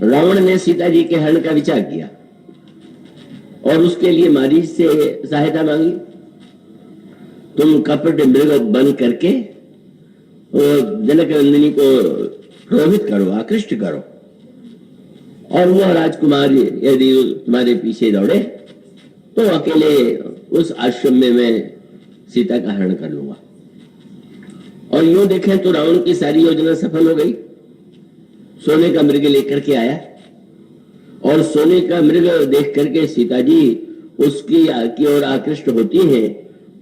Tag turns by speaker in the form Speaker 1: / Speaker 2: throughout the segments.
Speaker 1: रावण ने सीता जी के हरण का विचार किया और उसके लिए मारीच से सहायता मांगी। तुम कपट मृग बन करके जनक नंदिनी को प्रभावित करो, आकृष्ट करो, और वह राजकुमार यदि तुम्हारे पीछे दौड़े तो अकेले उस आश्रम में मैं सीता का हरण कर लूंगा। और यूं देखें तो रावण की सारी योजना सफल हो गई। सोने का मृग लेकर के आया और सोने का मृग देख करके सीता जी उसकी की ओर आकृष्ट होती हैं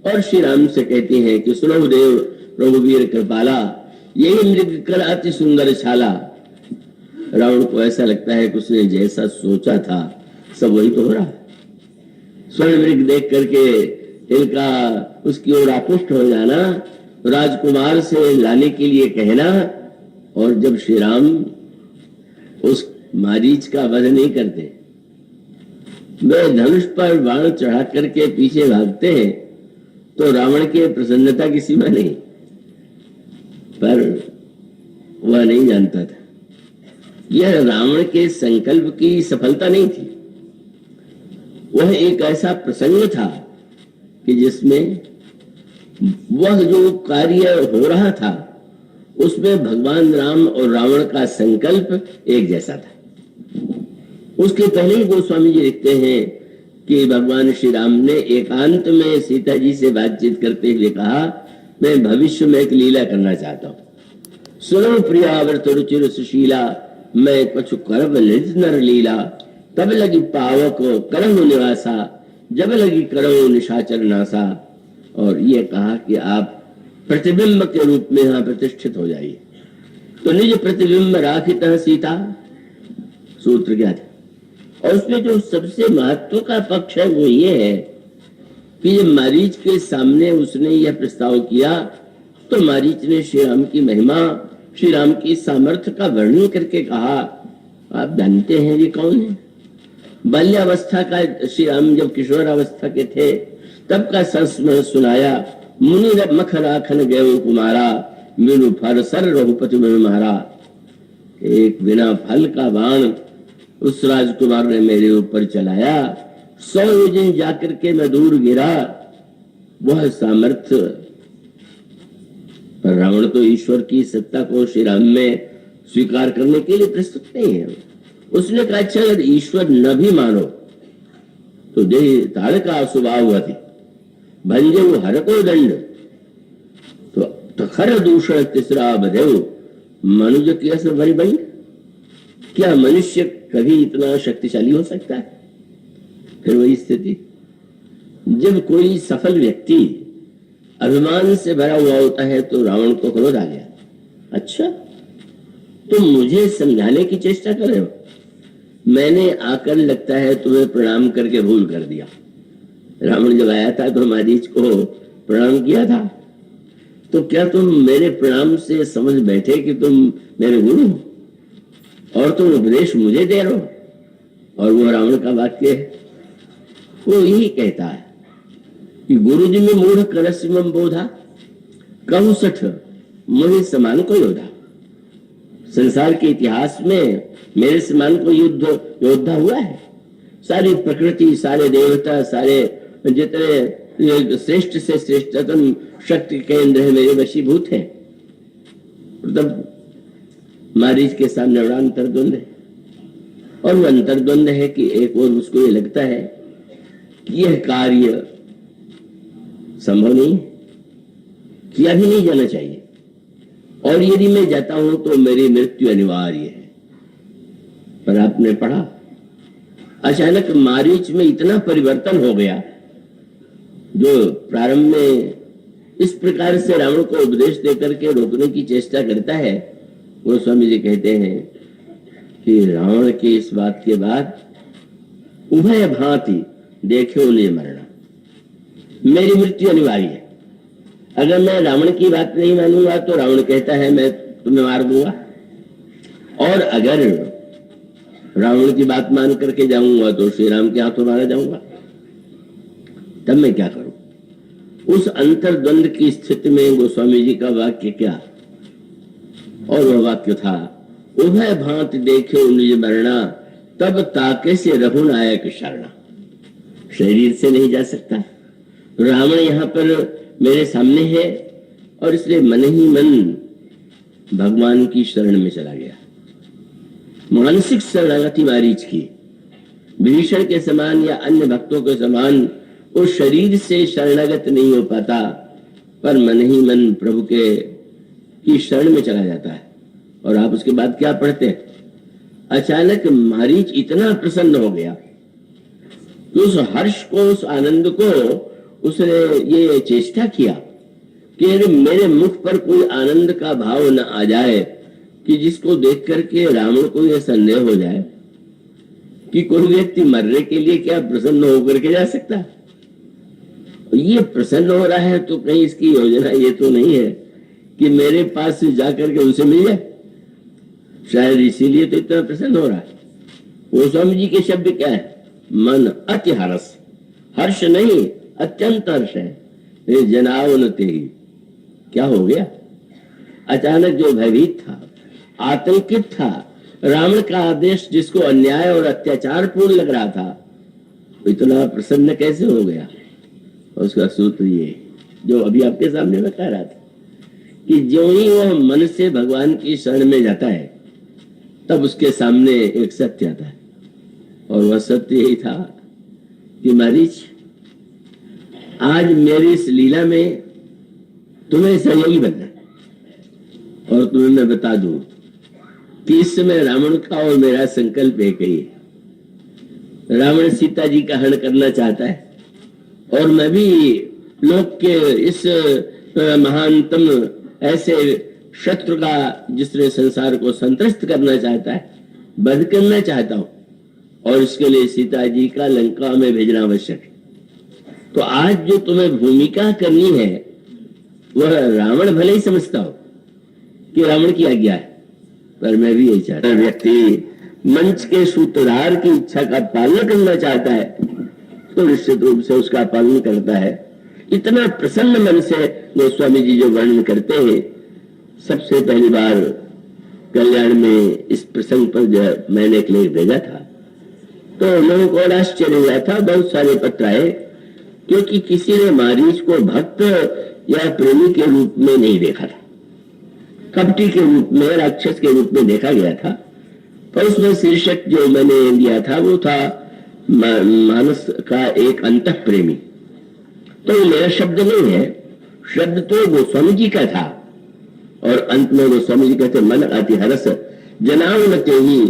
Speaker 1: और श्री राम से कहती हैं कि सुनो देव प्रभु वीर कृपाला, यही मृग कर अति सुंदर छाला। रावण को ऐसा लगता है कि उसने जैसा सोचा था सब वही तो हो रहा है। स्वर्ण मृग देख करके इनका उसकी ओर आकृष्ट हो जाना, राजकुमार से लाने के लिए कहना, और जब श्री राम उस मारीच का वध नहीं करते, वे धनुष पर बाण चढ़ा करके पीछे भागते हैं, तो रावण के प्रसन्नता की सीमा नहीं। पर वह नहीं जानता था यह रावण के संकल्प की सफलता नहीं थी। वह एक ऐसा प्रसंग था कि जिसमें वह जो कार्य हो रहा था उसमें भगवान राम और रावण का संकल्प एक जैसा था। उसके पहले ही गोस्वामी जी लिखते हैं कि भगवान श्री राम ने एकांत में सीता जी से बातचीत करते हुए कहा, मैं भविष्य में एक लीला करना चाहता हूं। सुनो प्रियावर्त रुचिर सुशीला, मैं कछु करब निज नर लीला। तब लगी पावक करहु निवासा, जब लगी करहु निशाचर नासा। और ये कहा कि आप प्रतिबिंब के रूप में यहां प्रतिष्ठित हो जाइए। तो निज प्रतिबिंब राखित सीता, सूत्र क्या था? और उसमें जो सबसे महत्व का पक्ष है वो ये है कि जब मारीच के सामने उसने यह प्रस्ताव किया तो मारीच ने श्री राम की महिमा, श्री राम की सामर्थ्य का वर्णन करके कहा, आप जानते हैं ये कौन है? बाल्यावस्था का श्री राम जब किशोरावस्था के थे तब का संस्मरण सुनाया। मुनि मख राखन गए कुमारा, मीनू फर सर रघुपति में मारा। एक बिना फल का बाण उस राजकुमार ने मेरे ऊपर चलाया, 100 योजन जाकर के मैं दूर गिरा। वह सामर्थ्य, पर रावण तो ईश्वर की सत्ता को श्री राम में स्वीकार करने के लिए प्रस्तुत नहीं है। उसने कहा, अच्छा अगर ईश्वर न भी मानो तो देह ताड़ का स्वभाव होती भंजे वो हर को दंड, तो खर दूषण तीसरा बधेव मनुज की असर भरी बंड। क्या मनुष्य कभी इतना शक्तिशाली हो सकता है? फिर वही स्थिति, जब कोई सफल व्यक्ति अभिमान से भरा हुआ होता है तो रावण को क्रोध आ गया। अच्छा तुम मुझे समझाने की चेष्टा कर रहे हो, मैंने आकर लगता है तुम्हें प्रणाम करके भूल कर दिया। रावण जब आया था तो मारीच को प्रणाम किया था, तो क्या तुम मेरे प्रणाम से समझ बैठे कि तुम मेरे गुरु और तुम उपदेश मुझे दे रहे हो? और वो रावण का वाक्य है, वो यही कहता है कि गुरु जी में मूढ़ करस्मम बोधा, कहु सठ मुझे समान को योद्धा। संसार के इतिहास में मेरे समान को योद्धा हुआ है? सारी प्रकृति, सारे देवता, सारे जितने श्रेष्ठ से श्रेष्ठतम शक्ति केंद्र है मेरे वशीभूत है। तब मारीच के सामने बड़ा अंतर्द्वंद है, और वो अंतर्द्वंद है कि एक और उसको ये लगता है कि यह कार्य संभव नहीं, किया भी नहीं जाना चाहिए, और यदि मैं जाता हूं तो मेरी मृत्यु अनिवार्य है। पर आपने पढ़ा अचानक मारीच में इतना परिवर्तन हो गया, जो प्रारंभ में इस प्रकार से रावण को उपदेश देकर के रोकने की चेष्टा करता है। गोस्वामी जी कहते हैं कि रावण की इस बात के बाद उभय भांति देखे उन्हें मरना, मेरी मृत्यु अनिवार्य है। अगर मैं रावण की बात नहीं मानूंगा तो रावण कहता है मैं तुम्हें मार दूंगा, और अगर रावण की बात मान करके जाऊंगा तो श्री राम के हाथों मारा जाऊंगा। तब मैं क्या करूं? उस अंतर्द्वंद की स्थिति में गोस्वामी जी का वाक्य क्या, और वह वाक्य था, उभय भांत देखे निज मरना, तब ताके से रघु नायक शरणा। शरीर से नहीं जा सकता। रावण यहाँ पर मेरे सामने है और इसलिए मन ही मन भगवान की शरण में चला गया। मानसिक शरणागति मारीच की। विभीषण के समान या अन्य भक्तों के समान वो शरीर से शरणागत नहीं हो पाता, पर मन ही मन प्रभु के की शरण में चला जाता है। और आप उसके बाद क्या पढ़ते हैं? अचानक मारीच इतना प्रसन्न हो गया कि उस हर्ष को, उस आनंद को उसने ये चेष्टा किया कि मेरे मुख पर कोई आनंद का भाव न आ जाए कि जिसको देख करके रावण को यह संदेह हो जाए कि कोई व्यक्ति मरने के लिए क्या प्रसन्न होकर के जा सकता है। ये प्रसन्न हो रहा है तो कहीं इसकी योजना ये तो नहीं है कि मेरे पास से जाकर के उनसे मिल जाए। शायद इसीलिए तो इतना प्रसन्न हो रहा है। वो स्वामी जी के शब्द क्या है? मन अति हर्ष। हर्ष नहीं, अत्यंत हर्ष है। जनावनते ही क्या हो गया? अचानक जो भयभीत था, आतंकित था, रावण का आदेश जिसको अन्याय और अत्याचार पूर्ण लग रहा था, इतना प्रसन्न कैसे हो गया? उसका सूत्र ये जो अभी आपके सामने मैं कह रहा था कि जो ही वह मन से भगवान की शरण में जाता है तब उसके सामने एक सत्य आता है। और वह सत्य यही था कि मारीच, आज मेरी इस लीला में तुम्हें सहयोगी बनना है। और तुम्हें मैं बता दूं कि इस समय रावण का और मेरा संकल्प एक ही है। रावण सीता जी का हरण करना चाहता है और मैं भी लोक के इस महानतम ऐसे शत्रु का जिसने संसार को संतुष्ट करना चाहता है, वध करना चाहता हूं। और इसके लिए सीता जी का लंका में भेजना आवश्यक है। तो आज जो तुम्हें भूमिका करनी है वह रावण भले ही समझता हो कि रावण की आज्ञा है, पर मैं भी यही चाहता हूं। व्यक्ति मंच के सूत्रधार की इच्छा का पालन करना चाहता है तो निश्चित रूप से उसका पालन करता है। इतना प्रसन्न मन से गोस्वामी जी जो वर्णन करते हैं, सबसे पहली बार कल्याण में इस प्रसंग पर जो मैंने एक लेख भेजा था तो लोगों को बड़ा आश्चर्य हुआ था। बहुत सारे पत्र आए क्योंकि किसी ने मारीच को भक्त या प्रेमी के रूप में नहीं देखा था, कपटी के रूप में, राक्षस के रूप में देखा गया था। पर उसमें शीर्षक जो मैंने दिया था वो था मानस का एक अंतः प्रेमी। तो ये मेरा शब्द नहीं है, शब्द तो गोस्वामी जी का था। और अंत में गोस्वामी जी कहते मन अति हरस जनावनते ही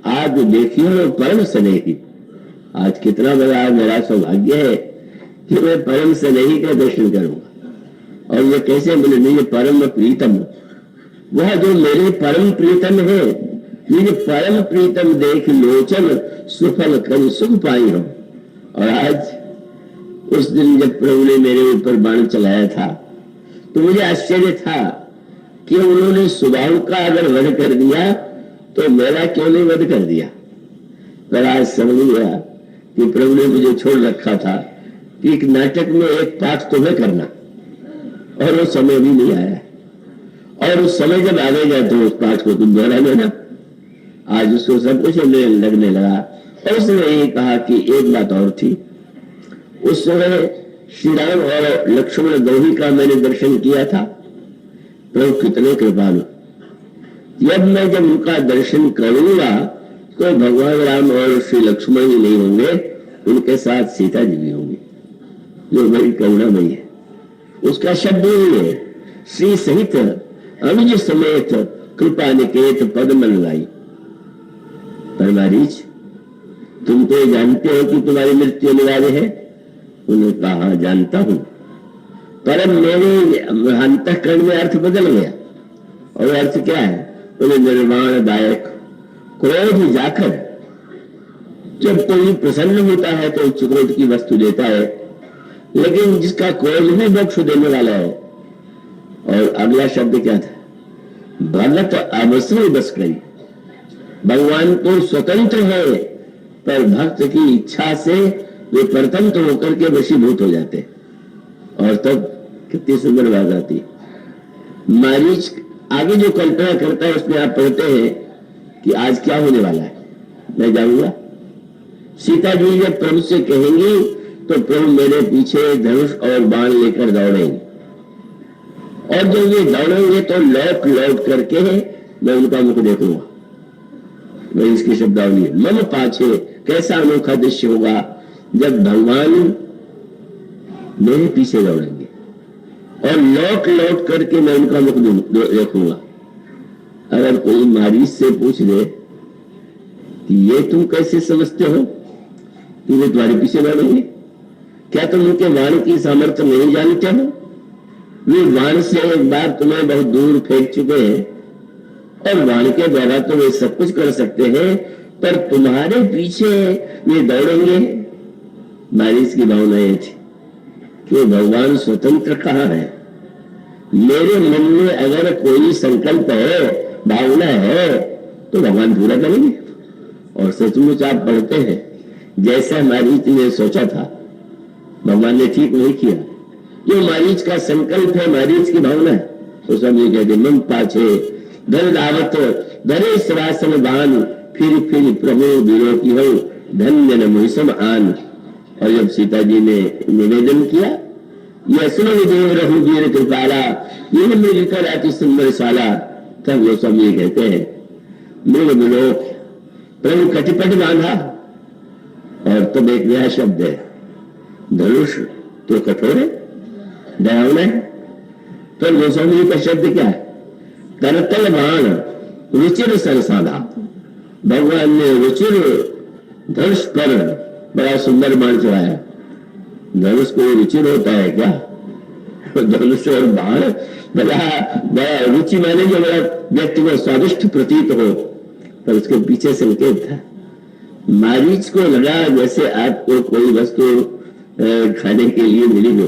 Speaker 1: आज देखियो परम स्नेही। आज कितना बड़ा मेरा सौभाग्य है कि मैं परम स्नेही का दर्शन करूंगा। और ये कैसे बोले? नहीं, परम प्रीतम, वह जो मेरे परम प्रीतम है, मुझे परम प्रीतम देख लोचन सुफल कर सुख पाई हो। और आज उस दिन जब प्रभु ने मेरे ऊपर बाण चलाया था तो मुझे आश्चर्य था कि उन्होंने सुबाहु का अगर वध कर दिया तो मेरा क्यों नहीं वध कर दिया। पर आज समझ गया कि प्रभु ने मुझे छोड़ रखा था कि एक नाटक में एक पाठ तुम्हें करना, और वो समय भी नहीं आया। और उस समय जब आएगा तो उस पाठ को तुम दोहरा लेना। आज उसको सब कुछ लगने लगा। और उसने ये कहा कि एक बात और थी, उस समय श्री राम और लक्ष्मण दोही का मैंने दर्शन किया था। प्रभु कितने कृपालु, जब उनका दर्शन करूंगा तो भगवान राम और श्री लक्ष्मण ही नहीं होंगे, उनके साथ सीता जी भी होंगी, जो बड़ी करुणामयी है। उसका शब्द ही है, श्री सहित अनुज समेत कृपा निकेत पद मन लाई। पर मारीच, तुम तो जानते हो कि तुम्हारी मृत्यु अनिवार्य है। उन्होंने कहा जानता हूं, पर मेरे अंतःकरण में अर्थ बदल गया। और अर्थ क्या है? उन्हें निर्वाण दायक क्रोध जाकर जब कोई प्रसन्न होता है तो उच्च क्रोध की वस्तु देता है, लेकिन जिसका क्रोध भी मोक्ष देने वाला है। और अगला शब्द क्या था? भगत अवसर बस करी। भगवान तो स्वतंत्र है, पर भक्त की इच्छा से वे परतंत्र होकर के वशीभूत हो जाते। और तब कितनी सुंदर बात आती। मारीच आगे जो कल्पना करता है उसमें आप पढ़ते हैं कि आज क्या होने वाला है, मैं जाऊंगा। सीता जी जब प्रभु से कहेंगी तो प्रभु मेरे पीछे धनुष और बाण लेकर दौड़ेंगे, और जब ये दौड़ेंगे तो लौट लौट करके मैं उनका मुख देखूंगा। मैं इसकी शब्दावली है, मम पाछे। कैसा अनोखा दृश्य होगा जब भगवान मेरे पीछे दौड़ेंगे और लौट लौट करके मैं उनका मुख देखूंगा। अगर कोई मारीच से पूछ ले कि ये तुम कैसे समझते हो कि वे तुम्हारे पीछे दौड़ेंगे, क्या तुम उनके वाण की सामर्थ्य नहीं जानते हो? वे वाण से एक बार तुम्हें बहुत दूर फेंक चुके हैं, और वाण के द्वारा तो वे सब कुछ कर सकते हैं, पर तुम्हारे पीछे वे दौड़ेंगे। मारीच की भावना ये थी कि भगवान स्वतंत्र कहाँ है। मेरे मन में अगर कोई संकल्प है, भावना है, तो भगवान पूरा करेंगे। और सचमुच आप पढ़ते हैं जैसा मारीच ने सोचा था भगवान ने ठीक नहीं किया। जो मारीच का संकल्प है, मारीच की भावना है, तो समझे कहते मन पाछे धन दावत धरे सरासन बान, फिर प्रभु वीरों की हो धन्य न मुहिसम आन। और जब सीता जी ने निवेदन किया, यह सुनो देव रघुवीर कृपाला, यह मिलकर अति सुंदर साला, तब वो स्वामी कहते हैं मृग मिलो प्रभु कटिपट बांधा। और तब एक नया शब्द है, धनुष तो कठोर है, दयावान है। तो गोस्वामी जी का शब्द क्या है? करतल बाण रुचिर सरसाधा। भगवान ने रुचिर धनुष पर बड़ा सुंदर बाण चढ़ाया। धनुष को रुचिर होता है क्या? धनुष और बाण बड़ा बड़ा रुचि माने जो बड़ा व्यक्ति को स्वादिष्ट प्रतीत हो, पर उसके पीछे संकेत था। मारीच को लगा जैसे आपको कोई वस्तु खाने के लिए मिली हो,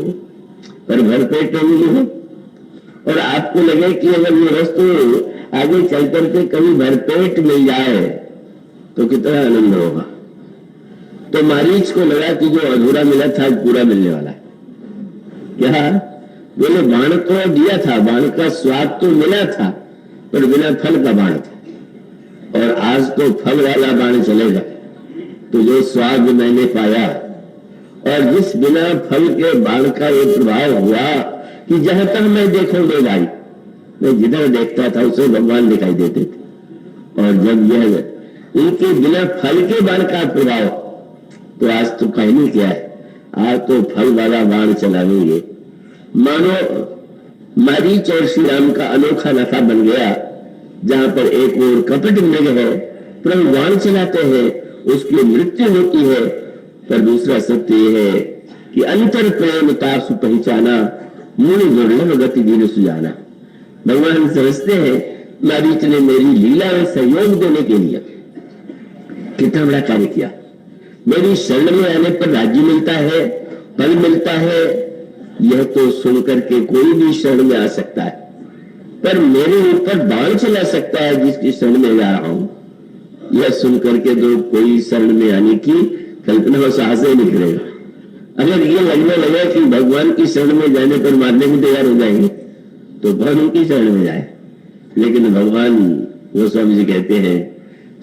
Speaker 1: पर भरपेट में मिली हो, और आपको लगे कि अगर ये वस्तु आगे चल करके कभी भरपेट मिल जाए तो कितना आनंद होगा। तो मारीच को लगा कि जो अधूरा मिला था पूरा मिलने वाला है। क्या बोले? बाण तो दिया था, बाण का स्वाद तो मिला था, पर बिना फल का बाण था, और आज तो फल वाला बाण चलेगा। तो जो स्वाद मैंने पाया, और जिस बिना फल के बाण का ये प्रभाव हुआ कि जहां तक मैं देखूं ले भाई, मैं जिधर देखता था उसे भगवान दिखाई देते थे। और जब यह इनके बिना फल के बाण का प्रभाव, तो आज तो कहनी क्या है, आज तो फल वाला बाण चलाएंगे। मानो मारीच और श्री राम का अनोखा नशा बन गया, जहां पर एक और कपट मृग है, प्रभु बाण चलाते हैं, उसकी मृत्यु होती है, पर दूसरा सत्य यह है कि अंतर प्रेम तासु पहचाना, मूल दुर्लभ गति दीन सुजाना। भगवान समझते हैं मारीच ने मेरी लीला में सहयोग देने के लिए कितना बड़ा कार्य किया। मेरी शरण में आने पर राज्य मिलता है, फल मिलता है, यह तो सुनकर के कोई भी शरण में आ सकता है, पर मेरे ऊपर बाण चला सकता है जिसकी शरण में जा रहा हूं। यह सुनकर के तो कोई शरण में आने की कल्पना और साहस नहीं निकलेगा। अगर ये लगने लगे कि भगवान की शरण में जाने पर मारने को तैयार हो जाएंगे, तो भगवान उनकी शरण में जाए। लेकिन भगवान, गोस्वामी जी कहते हैं,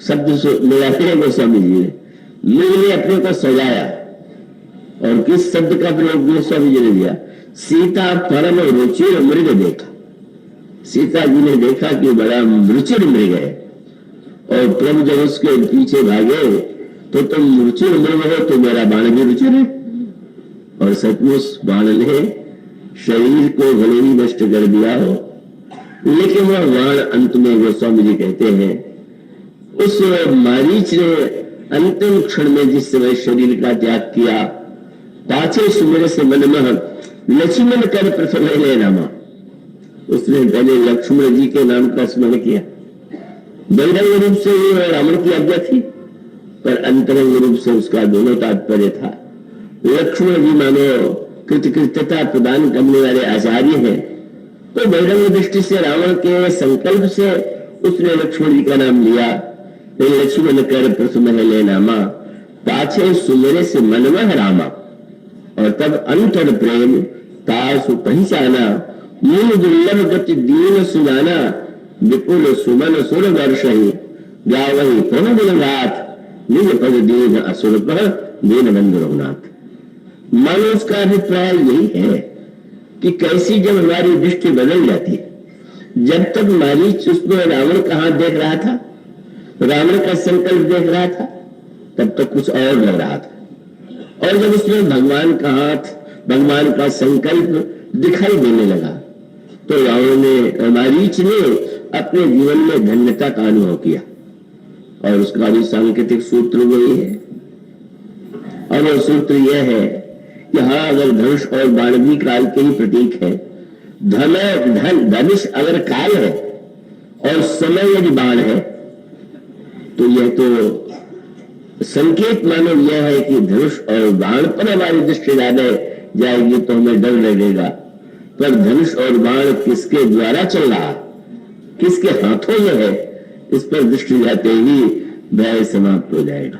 Speaker 1: शब्द मिलाते हैं गोस्वामी जी ने, मृग ने अपने को सजाया। और किस शब्द का प्रयोग गोस्वामी जी ने दिया? सीता परम रुचिर मृग देखा। सीता जी ने देखा कि बड़ा रुचिर मृग है, और प्रभु जब उसके पीछे भागे तो तुम रुचिर मृग हो तो मेरा बाण भी रुचिर है। और सचमुच बाण ने शरीर को भले ही नष्ट कर दिया हो, लेकिन वह बाण अंत में गोस्वामी जी कहते हैं उस मारीच ने अंतिम क्षण में जिस समय शरीर का त्याग किया, पाछे सुमेर से मनमह लक्ष्मण कर प्रथम ले नामा। उसने पहले लक्ष्मण जी के नाम का स्मरण किया। बहिरंग रूप से ये रावण की आज्ञा थी, पर अंतरंग रूप से उसका दोनों तात्पर्य था। लक्ष्मण जी मानो कृतकृत्यता प्रदान करने वाले आचार्य हैं, तो बहिरंग दृष्टि से रावण के संकल्प से उसने लक्ष्मण जी का नाम लिया। लक्ष्मण कर प्रथम ले नामा, पाछे सुमेरे से मनमह रामा। और तब अंतर प्रेम तासु पहचाना, मूल दुर्लभ गति दीन सुजाना, विपुल सुमन सुर वर्ष वही कौन दिन रात निज पद दीन असुर पर दीन बंधु रघुनाथ। मानो उसका अभिप्राय यही है कि कैसी जब हमारी दृष्टि बदल जाती है। जब तक मारीच उसमें रावण का हाथ देख रहा था, रावण का संकल्प देख रहा था, तब तक कुछ और लग रहा था। और जब उसमें भगवान का हाथ, भगवान का संकल्प दिखाई देने लगा, तो रावण ने, मारीच ने अपने जीवन में धन्यता का अनुभव किया। और उसका भी सांकेतिक सूत्र वही है। और वो सूत्र यह है कि हाँ, अगर धनुष और बाण भी काल के ही प्रतीक है, धनुष अगर काल है और समय यदि बाण है, तो यह तो संकेत मानो यह है कि धनुष और बाण पर हमारी दृष्टि जाएगी तो हमें डर लगेगा। पर धनुष और बाण किसके द्वारा चल रहा, किसके हाथों में है, इस पर दृष्टि जाते ही भय समाप्त हो जाएगा।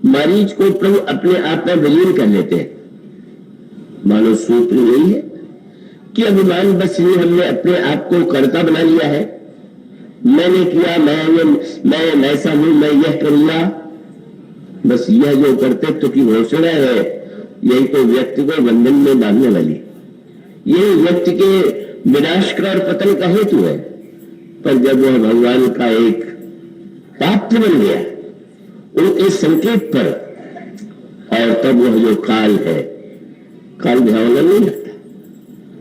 Speaker 1: मारीच को प्रभु अपने आप में विलीन कर लेते हैं। मानो सूत्र यही है कि अभिमान बस ही हमने अपने आप को कर्ता बना लिया है। मैंने किया, मैं ऐसा हूं, मैं यह करूंगा। बस यह जो कर्तव्य की घोषणा है, यही तो व्यक्ति को बंधन में बांधने वाली, यही व्यक्ति के विनाश का और पतन का हेतु है। पर जब वह भगवान का एक पात्र बन गया उनके संकेत पर, और तब वह जो काल है, काल भावना नहीं लगता,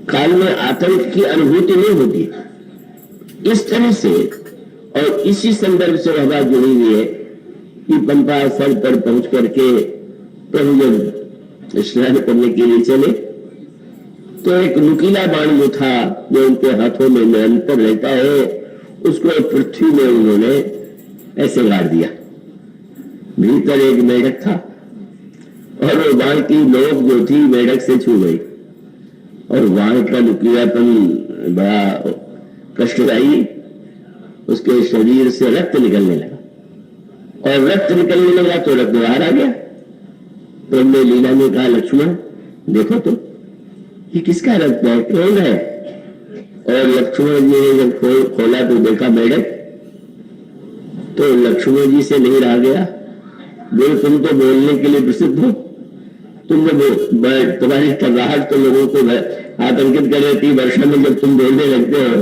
Speaker 1: काल में आतंक की अनुभूति नहीं होती। इस तरह से और इसी संदर्भ से वह बात जुड़ी हुई है कि पंपा स्थल पर पहुंच करके प्रभु जब स्नान करने के लिए चले, तो एक नुकीला बाण जो था, जो उनके हाथों में निरंतर रहता है, उसको पृथ्वी में उन्होंने ऐसे गाड़ दिया। भीतर एक मेढक था और वो बाण की नोक जो थी मेढक से छू गई, और बाण का नुकीलापन बड़ा कष्टदायी, उसके शरीर से रक्त निकलने लगा, और रक्त निकलने लगा तो रक्त बाहर आ गया। तो हमने लीला में कहा, लक्ष्मण देखो तो ये किसका रक्त है, कौन है? और लक्ष्मण जी ने जब खोला तो देखा मेढक। तो लक्ष्मण जी से नहीं रहा गया, बोले तुम तो बोलने के लिए प्रसिद्ध हो, तुम्हारी टकराहट तो लोगों को आतंकित कर देती। वर्षा में जब तुम बोलने लगते हो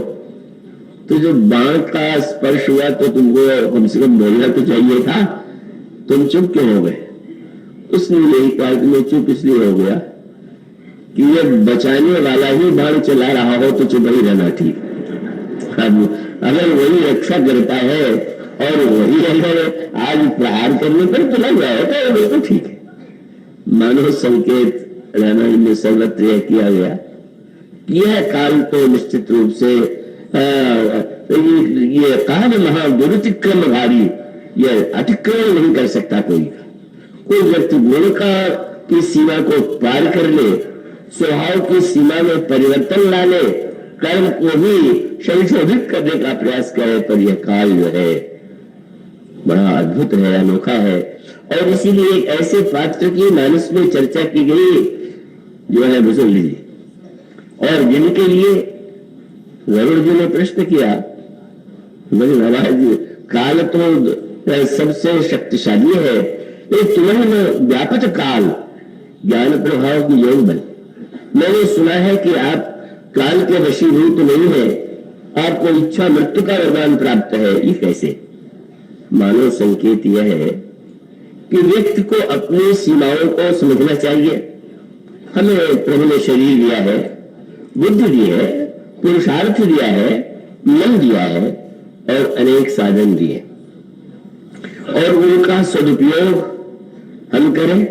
Speaker 1: तो जो बाण का स्पर्श हुआ तो तुमको कम से कम बोलना तो चाहिए था, तुम चुप क्यों हो गए? उसने यही कहा कि मैं चुप इसलिए हो गया कि ये बचाने वाला ही बाण चला रहा हो तो चुप ही रहना ठीक। अब अगर वही रक्षा करता है और वही अगर आज प्रहार करने पर तुला जाए तो बिल्कुल ठीक है। मानो संकेत रामायण में सर्वत्र यह किया गया, यह काल तो निश्चित रूप से ये काल महादुरतिक्रम भारी, यह अतिक्रमण नहीं कर सकता कोई व्यक्ति गुण की सीमा को पार कर ले, स्वभाव की सीमा में परिवर्तन ला ले, कर्म को भी संशोधित करने का प्रयास करे, पर यह काल जो है बड़ा अद्भुत है, अनोखा है। और इसीलिए एक ऐसे पात्र की मानस में चर्चा की गई जो है भुजंग जी, और जिनके लिए वरुण जी ने प्रश्न किया, महाराज काल तो सबसे शक्तिशाली है, लेकिन तुम्हें व्यापक काल ज्ञान प्रभाव की योग बल, मैंने सुना है कि आप काल के वशीभूत नहीं है, आपको इच्छा मृत्यु का वरदान प्राप्त है, ये कैसे? मानो संकेत यह है कि व्यक्ति को अपनी सीमाओं को समझना चाहिए। हमें प्रभु ने शरीर दिया है, बुद्धि दी है, पुरुषार्थ दिया है, मन दिया है और अनेक साधन दिए, और उनका सदुपयोग हम करें,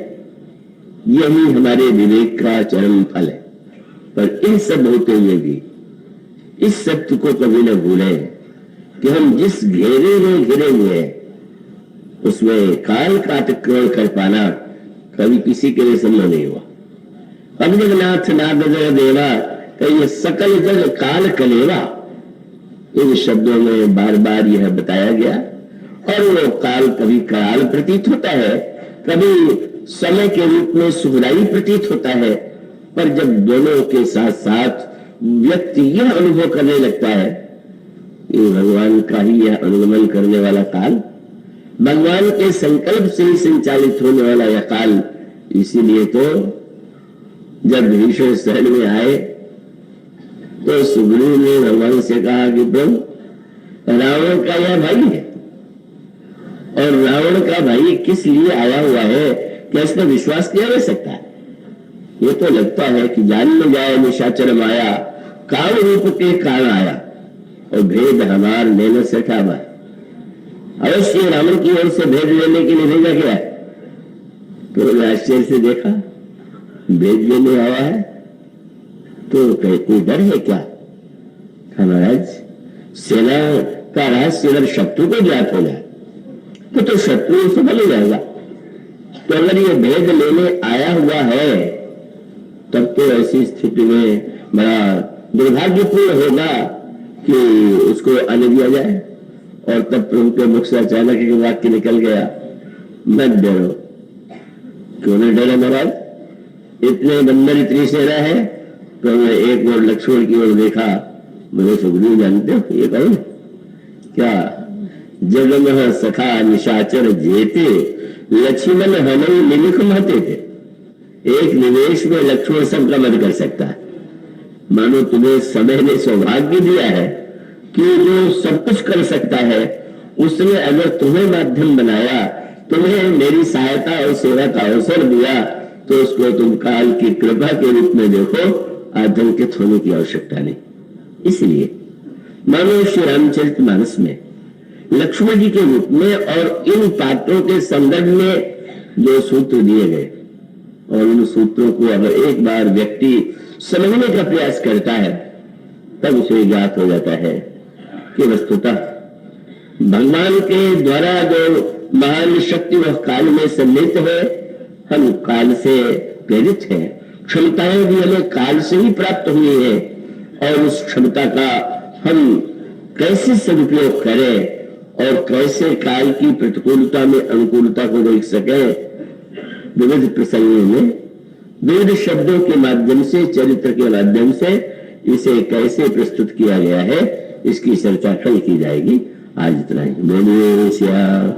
Speaker 1: यही हमारे विवेक का चरम फल है। पर इन सब होते हुए भी इस सत्य को कभी न भूलें कि हम जिस घेरे में घिरे हुए हैं उसमें काल का अतिक्रमण कर पाना कभी किसी के लिए संभव नहीं हुआ। अग्निनाथ नाद देवा कहीं सकल जग काल कलेवा, इन शब्दों में बार बार यह बताया गया। और वो काल कभी काल प्रतीत होता है, कभी समय के रूप में सुखदायी प्रतीत होता है, पर जब दोनों के साथ साथ व्यक्ति यह अनुभव करने लगता है कि भगवान का ही यह अनुगमन करने वाला काल भगवान के संकल्प से ही संचालित होने वाला यह काल। इसीलिए तो जब भीष्म शरण में आए तो सुग्रीव ने भगवान से कहा कि प्रभु रावण का यह भाई है, और रावण का भाई किस लिए आया हुआ है, क्या इसमें विश्वास किया जा सकता है? ये तो लगता है कि जान में जाए निशाचर माया, काल रूप के काल आया और भेद हमार लेने से ठाबा। अवश्य रावण की ओर से भेद लेने के लिए भेजा गया है। तो आश्चर्य से देखा भेद लेने आया है, तो कोई डर है क्या? महाराज सेना का रहस्य अगर शत्रु को ज्ञात हो जाए तो शत्रु उसे बल जाएगा। तो अगर ये भेद लेने आया हुआ है तब तो ऐसी स्थिति में बड़ा दुर्भाग्यपूर्ण होगा कि उसको आने दिया जाए। और तब प्रभु के मुख से अचानक एक वाक्य निकल गया, मत डरो। क्यों नहीं डरे महाराज? इतने बंदर, इतनी सेना है। प्रभु ने एक और लक्ष्मण की ओर देखा, मुझे सुग्रीव जानते हो ये कौन? क्या जगमह सखा निशाचर जेते, लक्ष्मण हनई निमिख महते थे। एक निवेश में लक्ष्मण सबका मत कर सकता है। मानो तुम्हें समय ने सौभाग्य दिया है कि जो सब कुछ कर सकता है उसने अगर तुम्हें माध्यम बनाया, तुम्हें मेरी सहायता और सेवा का अवसर दिया, तो उसको तुम काल की कृपा के रूप में देखो, आतंकित होने की आवश्यकता नहीं। इसलिए मानो श्री रामचरितमानस में लक्ष्मण जी के रूप में और इन पात्रों के संदर्भ में जो सूत्र दिए गए, और उन सूत्रों को अगर एक बार व्यक्ति समझने का प्रयास करता है तब उसे ज्ञात हो जाता है कि वस्तुतः भगवान के द्वारा जो महान शक्ति वह काल में सम्मिलित है, हम काल से प्रेरित हैं। क्षमताएं भी हमें काल से ही प्राप्त हुई है, और उस क्षमता का हम कैसे सदुपयोग करें और कैसे काल की प्रतिकूलता में अनुकूलता को देख सके, विविध प्रसंगों में विविध शब्दों के माध्यम से, चरित्र के माध्यम से इसे कैसे प्रस्तुत किया गया है, इसकी चर्चा कल की जाएगी। आज इतना ही। बोलिए श्याम।